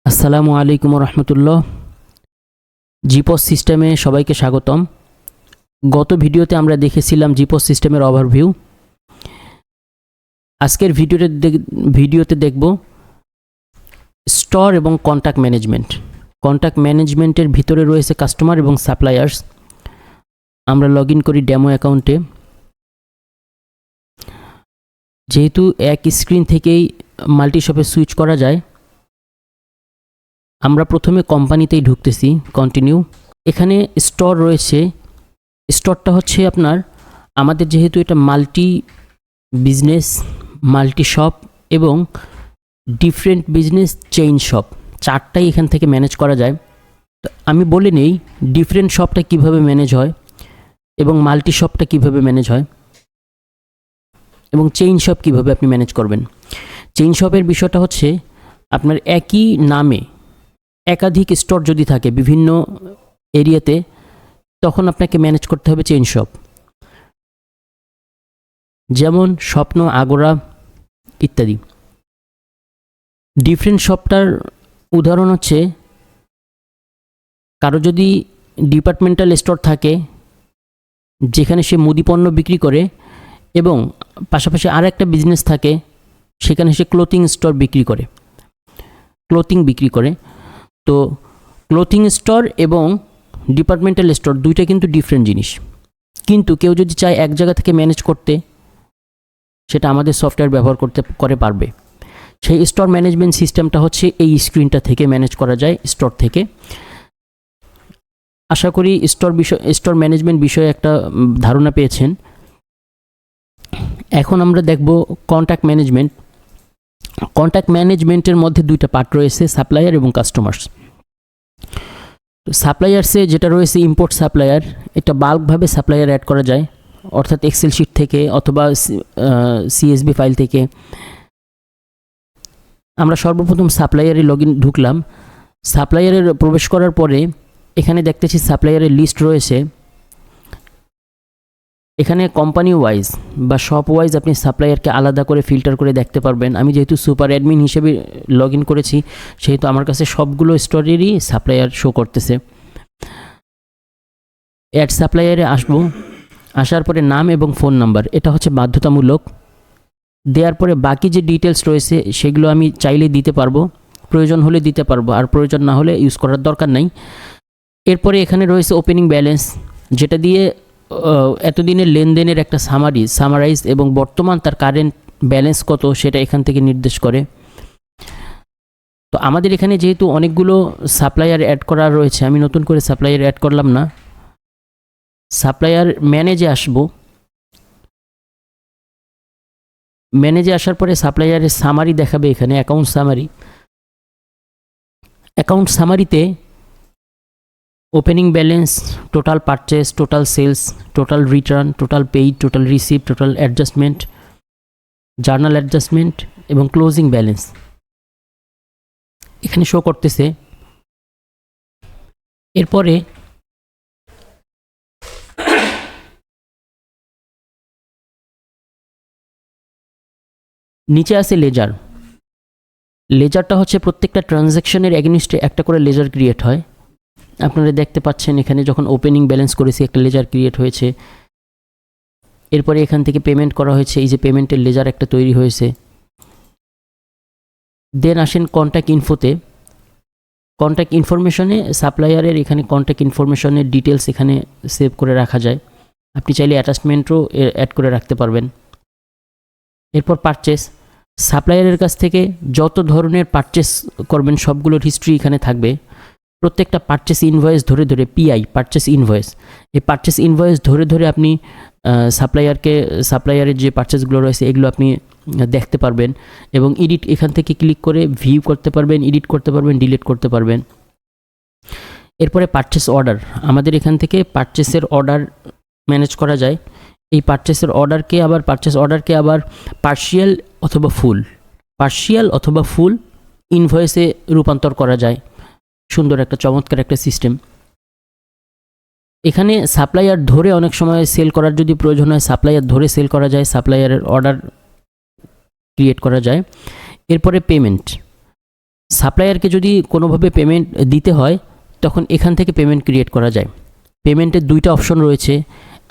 আসসালামু আলাইকুম রহমতুল্লাহ। জিপস সিস্টেমে সবাইকে স্বাগতম। গত ভিডিওতে আমরা দেখেছিলাম জিপস সিস্টেমের ওভারভিউ। আজকের ভিডিওতে দেখব স্টোর এবং কন্ট্যাক্ট ম্যানেজমেন্ট। কন্ট্যাক্ট ম্যানেজমেন্টের ভিতরে রয়েছে কাস্টমার এবং সাপ্লায়ার্স। আমরা লগ ইন করি ডেমো অ্যাকাউন্টে। যেহেতু এক স্ক্রিন থেকেই মাল্টি শপে সুইচ করা যায়, আমরা প্রথমে কোম্পানিতেই ঢুকতেছি। কন্টিনিউ। এখানে স্টোর রয়েছে। স্টোরটা হচ্ছে আপনার আমাদের যেহেতু এটা মাল্টি বিজনেস, মাল্টি শপ এবং ডিফারেন্ট বিজনেস চেইন শপ, চারটাই এখান থেকে ম্যানেজ করা যায়। তো আমি বলে নেই ডিফারেন্ট শপটা কিভাবে ম্যানেজ হয় এবং মাল্টি শপটা কিভাবে ম্যানেজ হয় এবং চেইন শপ কিভাবে আপনি ম্যানেজ করবেন। চেইন শপের বিষয়টা হচ্ছে আপনার একই নামে একাধিক স্টোর যদি থাকে বিভিন্ন এরিয়াতে, তখন আপনাকে ম্যানেজ করতে হবে চেইন শপ। যেমন স্বপ্ন, আগোরা ইত্যাদি। ডিফারেন্ট শপটার উদাহরণ হচ্ছে কারো যদি ডিপার্টমেন্টাল স্টোর থাকে যেখানে সে মুদিপণ্য বিক্রি করে এবং পাশাপাশি আর একটা বিজনেস থাকে সেখানে সে ক্লোথিং স্টোর বিক্রি করে। তো ক্লোথিং স্টোর এবং ডিপার্টমেন্টাল স্টোর দুইটা কিন্তু ডিফারেন্ট জিনিস। কিন্তু কেউ যদি চায় এক জায়গা থেকে ম্যানেজ করতে, সেটা আমাদের সফটওয়্যার ব্যবহার করে পারবে। সেই স্টোর ম্যানেজমেন্ট সিস্টেমটা হচ্ছে এই স্ক্রিনটা থেকে ম্যানেজ করা যায়, স্টোর থেকে। আশা করি স্টোর ম্যানেজমেন্ট বিষয়ে একটা ধারণা পেয়েছেন। এখন আমরা দেখব কন্ট্যাক্ট ম্যানেজমেন্ট। কন্ট্যাক্ট ম্যানেজমেন্টের মধ্যে দুইটা পার্ট রয়েছে, সাপ্লায়ার এবং কাস্টমার্স। সাপ্লায়ার্সে যেটা রয়েছে ইম্পোর্ট সাপ্লায়ার, এটা বাল্কভাবে সাপ্লায়ার অ্যাড করা যায়, অর্থাৎ এক্সেল শিট থেকে অথবা সিএসবি ফাইল থেকে। আমরা সর্বপ্রথম সাপ্লায়ারে ঢুকলাম। সাপ্লায়ারে প্রবেশ করার পরে এখানে দেখতেছি সাপ্লায়ারের লিস্ট রয়েছে। এখানে কোম্পানি ওয়াইজ বা শপ ওয়াইজ আপনি সাপ্লায়ারকে আলাদা করে ফিল্টার করে দেখতে পারবেন। আমি যেহেতু সুপার অ্যাডমিন হিসেবে লগ ইন করেছি, সেহেতু আমার কাছে সবগুলো স্টোরেরই সাপ্লায়ার শো করতেছে। অ্যাড সাপ্লায়ারে আসার পরে নাম এবং ফোন নাম্বার, এটা হচ্ছে বাধ্যতামূলক। দেওয়ার পরে বাকি যে ডিটেলস রয়েছে সেগুলো আমি চাইলে দিতে পারবো, প্রয়োজন হলে দিতে পারবো, আর প্রয়োজন না হলে ইউজ করার দরকার নাই। এরপরে এখানে রয়েছে ওপেনিং ব্যালেন্স, যেটা দিয়ে এতদিনের লেনদেনের একটা সামারাইজ এবং বর্তমান তার কারেন্ট ব্যালেন্স কত সেটা এখান থেকে নির্দেশ করে। তো আমাদের এখানে যেহেতু অনেকগুলো সাপ্লায়ার অ্যাড করা রয়েছে, আমি নতুন করে সাপ্লায়ার অ্যাড করলাম না। সাপ্লায়ার ম্যানেজে আসবো। ম্যানেজে আসার পরে সাপ্লায়ারের সামারি দেখাবে, এখানে অ্যাকাউন্ট সামারিতে opening balance, total purchase, total sales, total return, total paid, total receive, total adjustment, journal adjustment এবং ক্লোজিং ব্যালেন্স এখানে শো করতেছে। এরপরে নিচে আছে লেজার। লেজারটা হচ্ছে প্রত্যেকটা ট্রানজ্যাকশনের এগেনিস্টে একটা করে লেজার ক্রিয়েট হয়। আপনারা দেখতে পাচ্ছেন এখানে যখন ওপেনিং ব্যালেন্স করেছি একটা লেজার ক্রিয়েট হয়েছে। এরপরে এখান থেকে পেমেন্ট করা হয়েছে, এই যে পেমেন্টের লেজার একটা তৈরি হয়েছে। দেন আসেন কন্ট্যাক্ট ইনফোতে। কন্ট্যাক্ট ইনফরমেশনে সাপ্লায়ারের এখানে কন্ট্যাক্ট ইনফরমেশনের ডিটেলস এখানে সেভ করে রাখা যায়। আপনি চাইলে অ্যাটাচমেন্টও অ্যাড করে রাখতে পারবেন। এরপর পারচেস, সাপ্লায়ারের কাছ থেকে যত ধরনের পারচেস করবেন সবগুলোর হিস্ট্রি এখানে থাকবে। প্রত্যেকটা পারচেস ইনভয়েস ধরে পিআই পারচেস ইনভয়েস, এই পারচেস ইনভয়েস ধরে আপনি সাপ্লায়ারের যে পারচেসগুলো রয়েছে এগুলো আপনি দেখতে পারবেন এবং এডিট এখান থেকে ক্লিক করে ভিউ করতে পারবেন, এডিট করতে পারবেন, ডিলিট করতে পারবেন। এরপরে পারচেস অর্ডার, আমাদের এখান থেকে পারচেসের অর্ডার ম্যানেজ করা যায়। এই পারচেস অর্ডারকে আবার পার্শিয়াল অথবা ফুল ইনভয়েসে রূপান্তর করা যায়। সুন্দর একটা চমৎকার একটা সিস্টেম। এখানে সাপ্লায়ার ধরে অনেক সময় সেল করার যদি প্রয়োজন হয় সাপ্লায়ার ধরে সেল করা যায়, সাপ্লায়ারের অর্ডার ক্রিয়েট করা যায়। এরপরে পেমেন্ট, সাপ্লায়ারকে যদি কোনোভাবে পেমেন্ট দিতে হয় তখন এখান থেকে পেমেন্ট ক্রিয়েট করা যায়। পেমেন্টের দুইটা অপশন রয়েছে,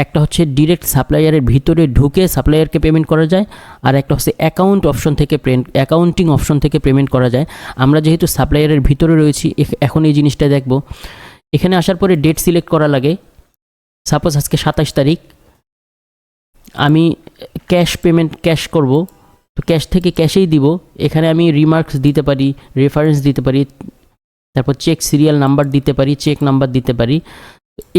একটা হচ্ছে ডিরেক্ট সাপ্লায়ারের ভিতরে ঢুকে সাপ্লায়ারকে পেমেন্ট করা যায়, আর একটা হচ্ছে অ্যাকাউন্টিং অপশন থেকে পেমেন্ট করা যায়। আমরা যেহেতু সাপ্লায়ারের ভিতরে রয়েছি এখন এই জিনিসটা দেখব। এখানে আসার পরে ডেট সিলেক্ট করা লাগে। সাপোজ আজকে 27 তারিখ, আমি ক্যাশ করব, তো ক্যাশ থেকে ক্যাশেই দিব। এখানে আমি রিমার্কস দিতে পারি, রেফারেন্স দিতে পারি, তারপর চেক সিরিয়াল নাম্বার দিতে পারি, চেক নাম্বার দিতে পারি।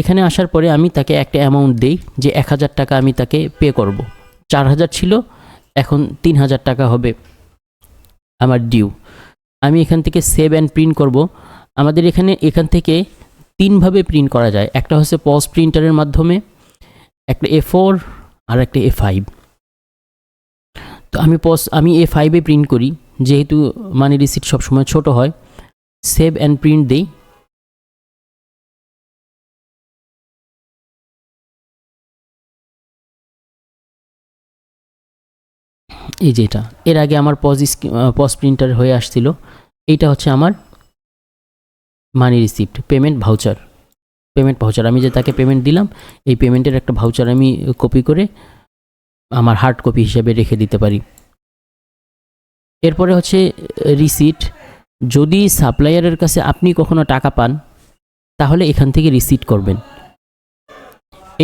এখানে আসার পরে আমি তাকে একটা অ্যামাউন্ট দেই যে 1000 টাকা আমি তাকে পে করব। 4000 ছিল, এখন 3000 টাকা হবে আমার ডিউ। আমি এখান থেকে সেভ অ্যান্ড প্রিন্ট করব। আমাদের এখান থেকে 3ভাবে প্রিন্ট করা যায়। একটা হচ্ছে পজ প্রিন্টারের মাধ্যমে, একটা A4 আর একটা A5। তো আমি A5-এ প্রিন্ট করি, যেহেতু মানি রিসিট সবসময় ছোট হয়। সেভ অ্যান্ড প্রিন্ট দেই। এই যে এটা, এর আগে আমার পজ প্রিন্টার হয়ে আসছিল। এইটা হচ্ছে আমার মানি রিসিপ্ট, পেমেন্ট ভাউচার। আমি যে তাকে পেমেন্ট দিলাম, এই পেমেন্টের একটা ভাউচার আমি কপি করে আমার হার্ড কপি হিসেবে রেখে দিতে পারি। এরপরে হচ্ছে রিসিট। যদি সাপ্লায়ারের কাছে আপনি কখনো টাকা পান তাহলে এখান থেকে রিসিট করবেন।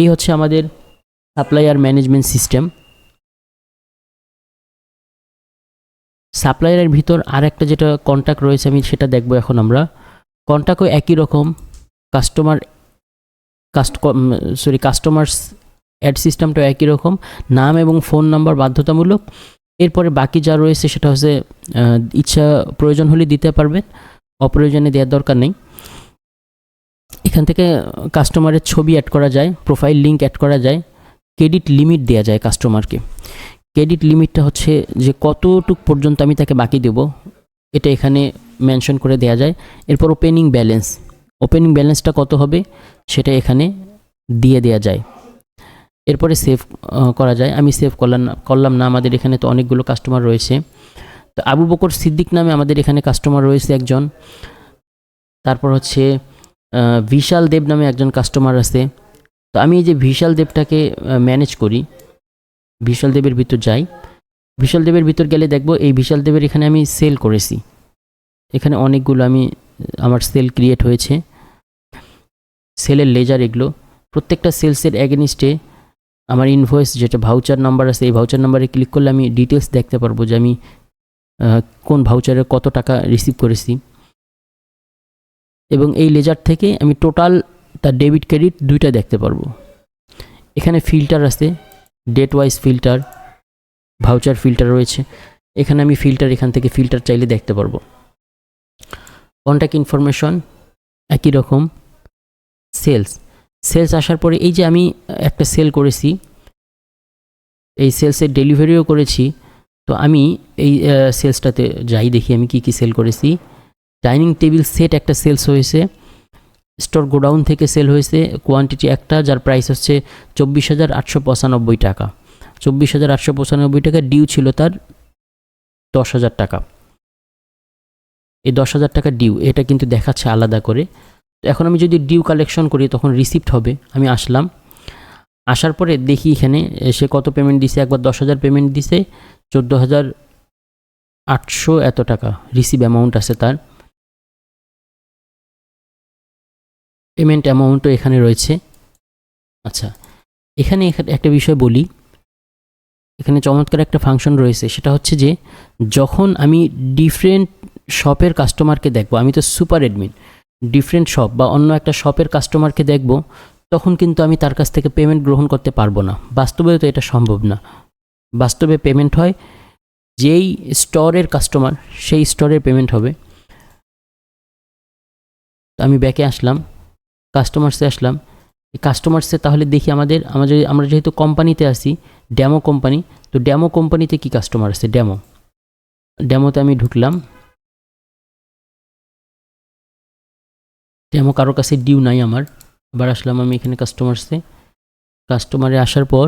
এই হচ্ছে আমাদের সাপ্লায়ার ম্যানেজমেন্ট সিস্টেম। সাপ্লায়ারের ভিতর আর একটা যেটা কন্ট্যাক্ট রয়েছে আমি সেটা দেখব এখন আমরা। কন্ট্যাক্টও একই রকম, কাস্টমার্স অ্যাড সিস্টেমটাও একই রকম, নাম এবং ফোন নাম্বার বাধ্যতামূলক। এরপরে বাকি যা রয়েছে সেটা হচ্ছে ইচ্ছা প্রয়োজন হলে দিতে পারবেন, অপ্রয়োজনে দেওয়ার দরকার নেই। এখান থেকে কাস্টমারের ছবি অ্যাড করা যায়, প্রোফাইল লিঙ্ক অ্যাড করা যায়, ক্রেডিট লিমিট দেওয়া যায় কাস্টমারকে। ক্রেডিট লিমিটটা হচ্ছে যে কতটুক পর্যন্ত আমি তাকে বাকি দেব, এটা এখানে মেনশন করে দেওয়া যায়। এরপর ওপেনিং ব্যালেন্সটা কত হবে সেটা এখানে দিয়ে দেওয়া যায়। এরপরে সেভ করা যায়। আমি সেভ করলাম না, আমাদের এখানে তো অনেকগুলো কাস্টমার রয়েছে। তো আবু বকর সিদ্দিক নামে আমাদের এখানে কাস্টমার রয়েছে একজন। তারপর হচ্ছে বিশাল দেব নামে একজন কাস্টমার আছে। তো আমি এই যে বিশাল দেবটাকে ম্যানেজ করি, বিশাল দেবের ভিতর যাই। বিশাল দেবের ভিতর গেলে দেখব এই বিশাল দেবের এখানে আমি সেল করেছি। এখানে অনেকগুলো আমার সেল ক্রিয়েট হয়েছে, সেলের লেজার এগুলো। প্রত্যেকটা সেলসের এগেনিস্টে আমার ইনভয়েস যেটা ভাউচার নাম্বার আছে, এই ভাউচার নাম্বারে ক্লিক করলে আমি ডিটেলস দেখতে পারবো যে আমি কোন ভাউচারে কত টাকা রিসিভ করেছি। এবং এই লেজার থেকে আমি টোটাল তার ডেবিট ক্রেডিট দুইটা দেখতে পারবো। এখানে ফিল্টার আছে, date wise filter, voucher filter রয়েছে। এখানে আমি এখান থেকে ফিল্টার চাইলে দেখতে পারবো। কন্ট্যাক্ট ইনফরমেশন একই রকম। সেলস আসার পরে এই যে আমি একটা সেল করেছি, এই সেলসের ডেলিভারিও করেছি। তো আমি এই সেলসটাতে যাই, দেখি আমি কি সেল করেছি। ডাইনিং টেবিল সেট একটা সেলস হয়েছে, স্টোর গোডাউন থেকে সেল হয়েছে কোয়ান্টিটি একটা, যার প্রাইস হচ্ছে 24,895 টাকা। 24,895 টাকা ডিউ ছিল তার 10,000 টাকা। এই 10,000 টাকা ডিউ, এটা কিন্তু দেখাচ্ছে আলাদা করে। তো এখন আমি যদি ডিউ কালেকশন করি তখন রিসিপ্ট হবে। আমি আসার পরে দেখি এখানে সে কত পেমেন্ট দিছে। একবার 10,000 পেমেন্ট দিছে, 14,800 এত টাকা রিসিভ অ্যামাউন্ট আছে তার। পেমেন্ট অ্যামাউন্টও এখানে রয়েছে। আচ্ছা, এখানে একটা বিষয় বলি, এখানে চমৎকার একটা ফাংশন রয়েছে। সেটা হচ্ছে যে যখন আমি ডিফারেন্ট শপের কাস্টমারকে দেখব, আমি তো সুপার অ্যাডমিন, ডিফারেন্ট শপ বা অন্য একটা শপের কাস্টমারকে দেখব, তখন কিন্তু আমি তার কাছ থেকে পেমেন্ট গ্রহণ করতে পারবো না। বাস্তবে তো এটা সম্ভব না। বাস্তবে পেমেন্ট হয় যেই স্টোরের কাস্টমার, সেই স্টোরের পেমেন্ট হবে। তো আমি ব্যাকে আসলাম, কাস্টমার্সে আসলাম। এই কাস্টমার্সে তাহলে দেখি আমরা যেহেতু কোম্পানিতে আছি, ডেমো কোম্পানি, তো ডেমো কোম্পানিতে কি কাস্টমার আছে, ডেমোতে আমি ঢুকলাম। ডেমো কারোর কাছে ডিউ নাই আমার। আবার আসলাম আমি এখানে কাস্টমারে আসার পর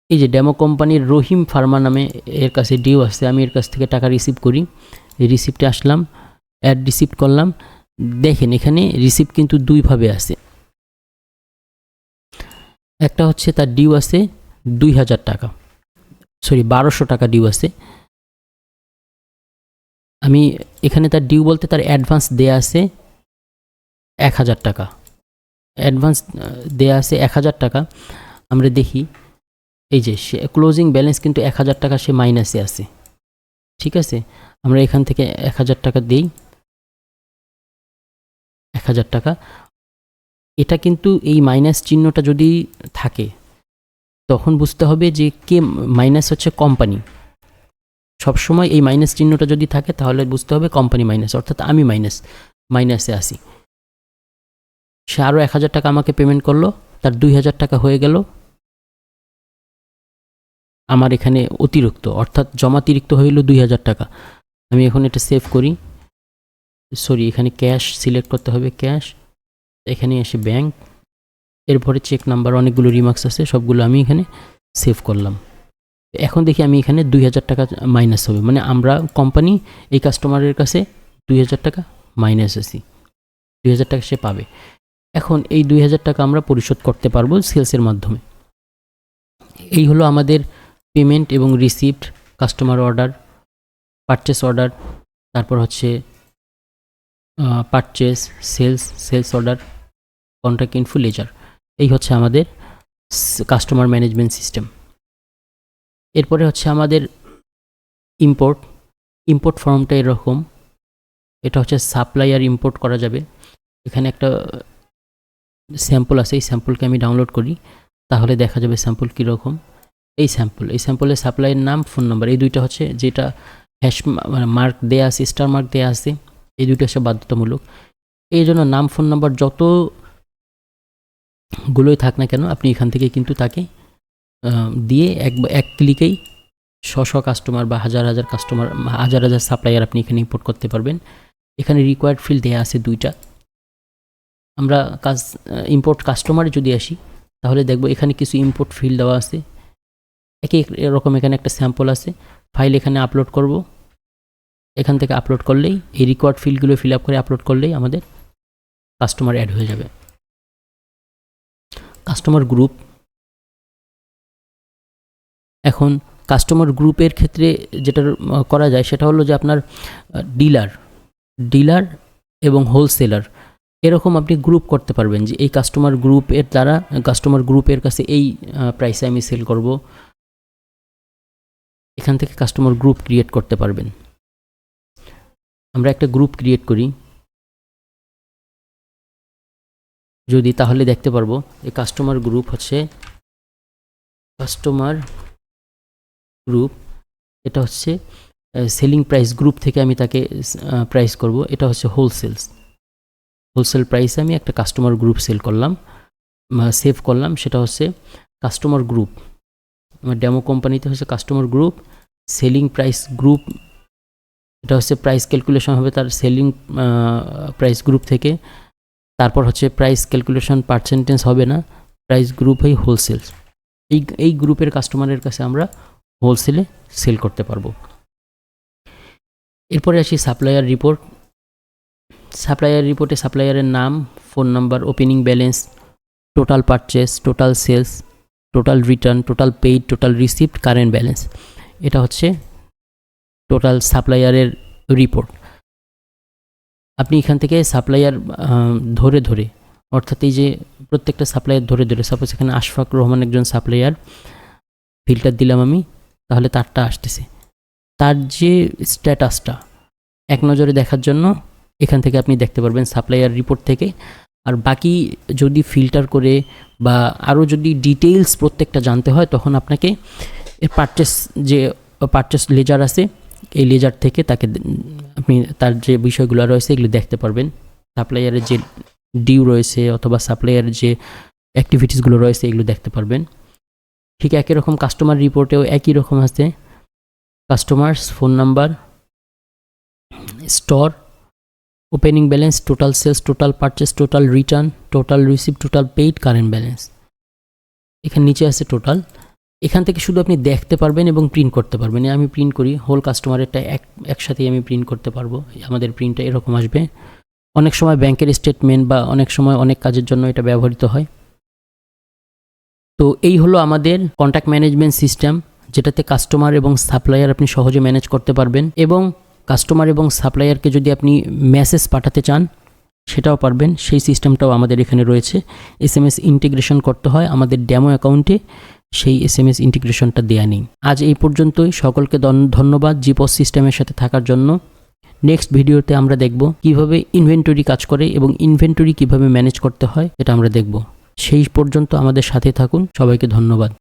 এই যে ডেমো কোম্পানির রহিম ফার্মা নামে এর কাছে ডিউ আছে, আমি এর কাছ থেকে টাকা রিসিভ করি। রিসিপ্টে আসলাম, অ্যাড রিসিপ্ট করলাম। দেখেন এখানে রিসিপ্ট কিন্তু দুইভাবে আছে। একটা হচ্ছে তার ডিউ আছে 2000 টাকা, সরি 1200 টাকা ডিউ আছে। আমি এখানে তার ডিউ বলতে তার অ্যাডভান্স দেয়া আছে 1000 টাকা, অ্যাডভান্স দেয়া আছে 1000 টাকা। আমরা দেখি এই যে ক্লোজিং ব্যালেন্স কিন্তু 1000 টাকা সে মাইনাসে আছে, ঠিক আছে। আমরা এখান থেকে 1000 টাকা দিই, 1000 টাকা। এটা কিন্তু এই মাইনাস চিহ্নটা যদি থাকে তখন বুঝতে হবে যে কে মাইনাস হচ্ছে কোম্পানি। সবসময় এই মাইনাস চিহ্নটা যদি থাকে তাহলে বুঝতে হবে কোম্পানি মাইনাস, অর্থাৎ আমি মাইনাসে আসি। সে আরও 1000 টাকা আমাকে পেমেন্ট করলো, তার 2000 টাকা হয়ে গেল আমার এখানে অতিরিক্ত, অর্থাৎ জমাতিরিক্ত হইল 2000 টাকা। আমি এখন এটা সেভ করি, সরি এখানে ক্যাশ সিলেক্ট করতে হবে, ক্যাশ। এখানে এসে ব্যাংক, এরপরে চেক নাম্বার, অনেকগুলো রিমার্কস আছে, সবগুলো আমি এখানে সেভ করলাম। এখন দেখি আমি এখানে 2000 টাকা মাইনাস হবে, মানে আমরা কোম্পানি এই কাস্টমারের কাছে 2000 টাকা মাইনাস আছি, 2000 টাকা সে পাবে। এখন এই 2000 টাকা আমরা পরিশোধ করতে পারবো সেলসের মাধ্যমে। এই হলো আমাদের পেমেন্ট এবং receipt, customer order, purchase order, তারপর হচ্ছে purchase, sales order, contract info, ledger. এই হচ্ছে আমাদের কাস্টমার ম্যানেজমেন্ট সিস্টেম। এরপরে হচ্ছে আমাদের ইম্পোর্ট ফর্মটা এরকম। এটা হচ্ছে সাপ্লায়ার ইম্পোর্ট করা যাবে। এখানে একটা স্যাম্পল আছে, এই স্যাম্পলকে আমি ডাউনলোড করি, তাহলে দেখা যাবে স্যাম্পল কীরকম। এই স্যাম্পলে সাপ্লাইয়ের নাম, ফোন নাম্বার, এই দুইটা হচ্ছে যেটা হ্যাশ মার্ক দেয়া আছে, স্টার মার্ক দেয়া আছে, এই দুইটা হচ্ছে বাধ্যতামূলক। এই জন্য নাম, ফোন নাম্বার যতগুলোই থাক না কেন আপনি এখান থেকে কিন্তু তাকে দিয়ে এক ক্লিকেই কাস্টমার বা হাজার হাজার সাপ্লায়ার আপনি এখানে ইম্পোর্ট করতে পারবেন। এখানে রিকোয়ার্ড ফিল্ড দেয়া আছে দুইটা। আমরা ইম্পোর্ট কাস্টমারে যদি আসি তাহলে দেখব এখানে কিছু ইম্পোর্ট ফিল্ড দেওয়া আছে। একই এরকম এখানে একটা স্যাম্পল আছে, ফাইল এখানে আপলোড করব। এখান থেকে আপলোড করলেই এই রিকোয়ার্ড ফিল্ডগুলো ফিল আপ করে আপলোড করলেই আমাদের কাস্টমার অ্যাড হয়ে যাবে। কাস্টমার গ্রুপ, এখন কাস্টমার গ্রুপের ক্ষেত্রে যেটা করা যায় সেটা হলো যে আপনার ডিলার এবং হোলসেলার এরকম আপনি গ্রুপ করতে পারবেন, যে এই কাস্টমার গ্রুপের কাছে এই প্রাইসে আমি সেল করব। এখান থেকে কাস্টমার গ্রুপ ক্রিয়েট করতে পারবেন। আমরা একটা গ্রুপ ক্রিয়েট করি যদি, তাহলে দেখতে পারবো এই কাস্টমার গ্রুপ এটা হচ্ছে সেলিং প্রাইস গ্রুপ থেকে আমি তাকে প্রাইস করব। এটা হচ্ছে হোলসেল প্রাইসে আমি একটা কাস্টমার গ্রুপ সেভ করলাম। সেটা হচ্ছে কাস্টমার গ্রুপ, আমার ডেমো কোম্পানিতে হচ্ছে customer group, selling price group. এটা হচ্ছে প্রাইস ক্যালকুলেশন হবে তার সেলিং প্রাইস গ্রুপ থেকে। তারপর হচ্ছে প্রাইস ক্যালকুলেশন পার্সেন্টেজ হবে না, প্রাইস গ্রুপ হয় হোলসেল। এই গ্রুপের কাস্টমারের কাছে আমরা হোলসেলে সেল করতে পারবো। এরপরে আসি সাপ্লায়ার রিপোর্টে সাপ্লায়ারের নাম, phone number, opening balance, total purchase, total sales, total return, total paid, total receipt, current balance. এটা হচ্ছে টোটাল সাপ্লায়ারের রিপোর্ট। আপনি এখান থেকে সাপ্লায়ার ধরে অর্থাৎ এই যে প্রত্যেকটা সাপ্লায়ার ধরে সাপোজ এখানে আশফাক রহমান একজন সাপ্লায়ার, ফিল্টার দিলাম আমি, তাহলে তারটা আসতেছে। তার যে স্ট্যাটাসটা এক নজরে দেখার জন্য এখান থেকে আপনি দেখতে পারবেন সাপ্লায়ার রিপোর্ট থেকে। আর বাকি যদি ফিল্টার করে বা আরও যদি ডিটেইলস প্রত্যেকটা জানতে হয় তখন আপনাকে পারচেস লেজার আছে, এই লেজার থেকে তাকে আপনি তার যে বিষয়গুলো রয়েছে এগুলো দেখতে পারবেন। সাপ্লায়ারের যে ডিউ রয়েছে অথবা সাপ্লায়ারের যে অ্যাক্টিভিটিসগুলো রয়েছে এগুলো দেখতে পারবেন। ঠিক একই রকম কাস্টমার রিপোর্টেও একই রকম আছে, customers, phone number, store, opening balance, total sales, total purchase, total return, total receipt, total paid, current balance. এখানে নিচে আছে টোটাল। এখান থেকে শুধু আপনি দেখতে পারবেন এবং প্রিন্ট করতে পারবেন। আমি প্রিন্ট করি, হোল কাস্টমারেরটা একসাথেই আমি প্রিন্ট করতে পারবো। আমাদের প্রিন্টটা এরকম আসবে। অনেক সময় ব্যাংকের স্টেটমেন্ট বা অনেক সময় অনেক কাজের জন্য এটা ব্যবহৃত হয়। তো এই হলো আমাদের কন্ট্যাক্ট ম্যানেজমেন্ট সিস্টেম, যেটাতে কাস্টমার এবং সাপ্লায়ার আপনি সহজে ম্যানেজ করতে পারবেন, এবং কাস্টমার এবং সাপ্লায়ারকে যদি আপনি মেসেজ পাঠাতে চান সেটাও পারবেন। সেই সিস্টেমটাও আমাদের এখানে রয়েছে। SMS ইন্টিগ্রেশন করতে হয় আমাদের ডেমো অ্যাকাউন্টে, সেই SMS ইন্টিগ্রেশনটা দেয়া নেই। আজ এই পর্যন্তই। সকলকে ধন্যবাদ জিপস সিস্টেমের সাথে থাকার জন্য। নেক্সট ভিডিওতে আমরা দেখব কিভাবে ইনভেন্টরি কাজ করে এবং ইনভেন্টরি কিভাবে ম্যানেজ করতে হয় এটা আমরা দেখব। সেই পর্যন্ত আমাদের সাথে থাকুন। সবাইকে ধন্যবাদ।